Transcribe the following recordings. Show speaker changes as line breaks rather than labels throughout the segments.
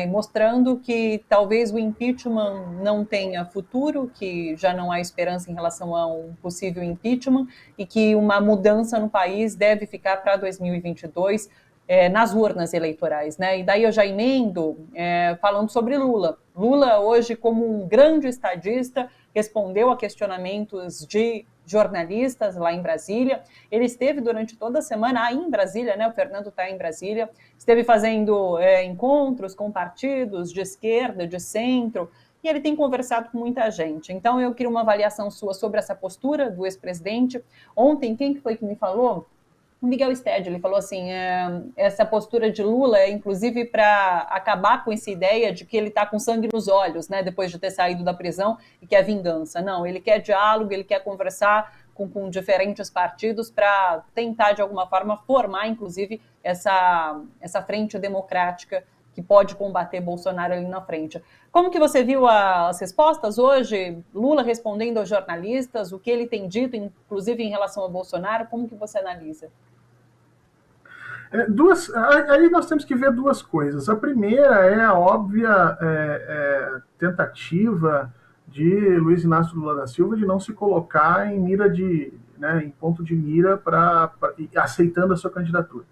mostrando que talvez o impeachment não tenha futuro, que já não há esperança em relação a um possível impeachment e que uma mudança no país deve ficar para 2022 nas urnas eleitorais, né? E daí eu já emendo falando sobre Lula. Lula hoje, como um grande estadista, respondeu a questionamentos de jornalistas lá em Brasília. Ele esteve durante toda a semana aí em Brasília, né? O Fernando está em Brasília, esteve fazendo encontros com partidos de esquerda, de centro, e ele tem conversado com muita gente. Então eu queria uma avaliação sua sobre essa postura do ex-presidente. Ontem, quem foi que me falou? O Miguel Stedley, ele falou assim, essa postura de Lula é inclusive para acabar com essa ideia de que ele está com sangue nos olhos, né, depois de ter saído da prisão e quer vingança. Não, ele quer diálogo, ele quer conversar com diferentes partidos para tentar, de alguma forma, formar, inclusive, essa frente democrática que pode combater Bolsonaro ali na frente. Como que você viu as respostas hoje? Lula respondendo aos jornalistas, o que ele tem dito, inclusive em relação ao Bolsonaro, como que você analisa?
Aí nós temos que ver duas coisas. A primeira é a óbvia tentativa de Luiz Inácio Lula da Silva de não se colocar em mira em ponto de mira aceitando a sua candidatura.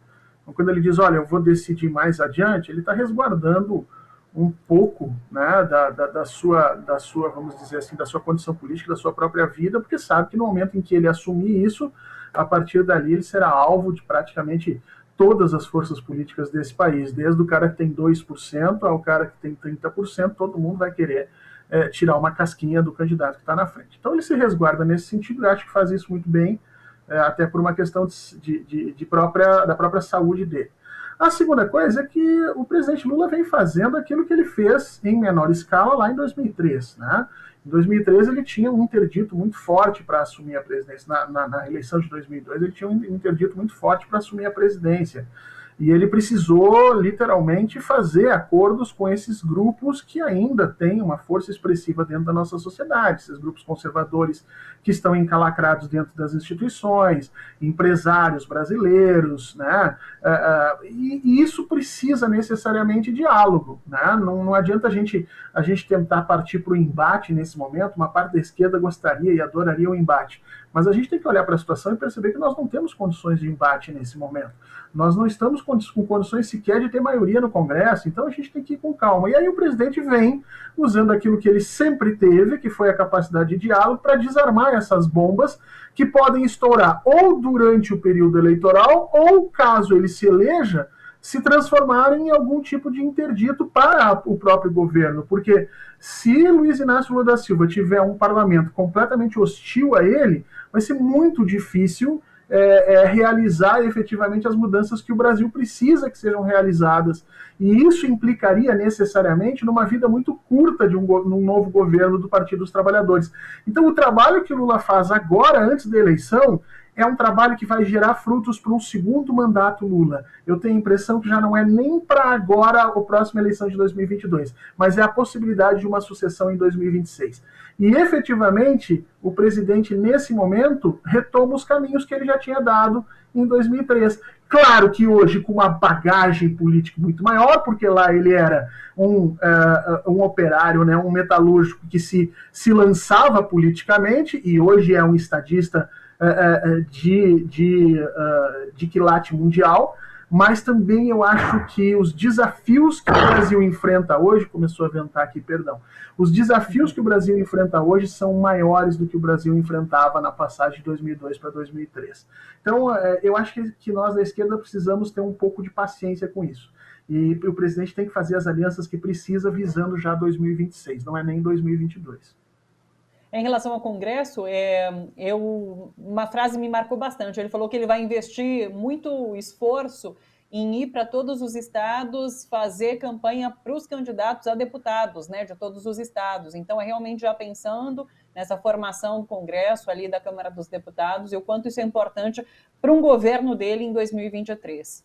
Então, quando ele diz, olha, eu vou decidir mais adiante, ele está resguardando um pouco, né, da sua, vamos dizer assim, da sua condição política, da sua própria vida, porque sabe que no momento em que ele assumir isso, a partir dali ele será alvo de praticamente todas as forças políticas desse país, desde o cara que tem 2% ao cara que tem 30%, todo mundo vai querer tirar uma casquinha do candidato que está na frente. Então ele se resguarda nesse sentido, eu acho que faz isso muito bem, até por uma questão da própria saúde dele. A segunda coisa é que o presidente Lula vem fazendo aquilo que ele fez em menor escala lá em 2003, né? Em 2013 ele tinha um interdito muito forte para assumir a presidência. Na eleição de 2002 ele tinha um interdito muito forte para assumir a presidência. E ele precisou, literalmente, fazer acordos com esses grupos que ainda têm uma força expressiva dentro da nossa sociedade, esses grupos conservadores que estão encalacrados dentro das instituições, empresários brasileiros, né? E isso precisa necessariamente de diálogo, né? Não adianta a gente tentar partir para o embate nesse momento. Uma parte da esquerda gostaria e adoraria o embate, mas a gente tem que olhar para a situação e perceber que nós não temos condições de embate nesse momento. Nós não estamos com condições sequer de ter maioria no Congresso, então a gente tem que ir com calma. E aí o presidente vem usando aquilo que ele sempre teve, que foi a capacidade de diálogo, para desarmar essas bombas que podem estourar ou durante o período eleitoral, ou, caso ele se eleja, se transformarem em algum tipo de interdito para o próprio governo. Porque se Luiz Inácio Lula da Silva tiver um parlamento completamente hostil a ele, vai ser muito difícil realizar efetivamente as mudanças que o Brasil precisa que sejam realizadas. E isso implicaria necessariamente numa vida muito curta de num novo governo do Partido dos Trabalhadores. Então, o trabalho que o Lula faz agora, antes da eleição, é um trabalho que vai gerar frutos para um segundo mandato Lula. Eu tenho a impressão que já não é nem para agora a próxima eleição de 2022, mas é a possibilidade de uma sucessão em 2026. E, efetivamente, o presidente, nesse momento, retoma os caminhos que ele já tinha dado em 2003. Claro que hoje com uma bagagem política muito maior, porque lá ele era um operário, né, um metalúrgico que se lançava politicamente, e hoje é um estadista de quilate mundial, mas também eu acho que os desafios que o Brasil enfrenta hoje, começou a ventar aqui, perdão, os desafios que o Brasil enfrenta hoje são maiores do que o Brasil enfrentava na passagem de 2002 para 2003. Então, eu acho que nós da esquerda precisamos ter um pouco de paciência com isso. E o presidente tem que fazer as alianças que precisa visando já 2026, não é nem 2022.
Em relação ao Congresso, uma frase me marcou bastante. Ele falou que ele vai investir muito esforço em ir para todos os estados fazer campanha para os candidatos a deputados, né, de todos os estados. Então, é realmente já pensando nessa formação do Congresso ali da Câmara dos Deputados e o quanto isso é importante para um governo dele em 2023.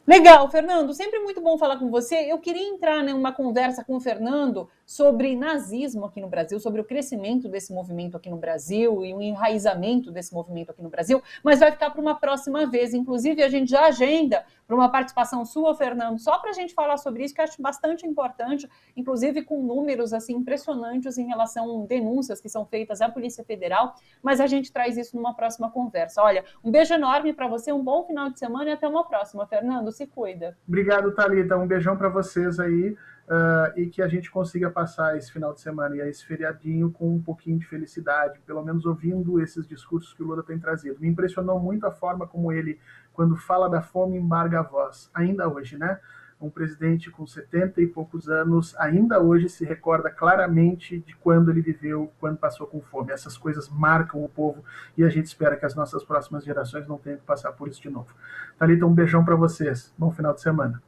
Legal, Fernando, sempre muito bom falar com você. Eu queria entrar numa conversa com o Fernando sobre nazismo aqui no Brasil, sobre o crescimento desse movimento aqui no Brasil e o enraizamento desse movimento aqui no Brasil, mas vai ficar para uma próxima vez. Inclusive, a gente já agenda para uma participação sua, Fernando, só para a gente falar sobre isso, que eu acho bastante importante, inclusive com números assim impressionantes em relação a denúncias que são feitas à Polícia Federal, mas a gente traz isso numa próxima conversa. Olha, um beijo enorme para você, um bom final de semana e até uma próxima, Fernando. Se cuida.
Obrigado, Thalita. Um beijão para vocês aí. E que a gente consiga passar esse final de semana e esse feriadinho com um pouquinho de felicidade, pelo menos ouvindo esses discursos que o Lula tem trazido. Me impressionou muito a forma como ele, quando fala da fome, embarga a voz, ainda hoje, né? Um presidente com 70 e poucos anos, ainda hoje se recorda claramente de quando ele viveu, quando passou com fome. Essas coisas marcam o povo e a gente espera que as nossas próximas gerações não tenham que passar por isso de novo. Thalita, um beijão para vocês. Bom final de semana.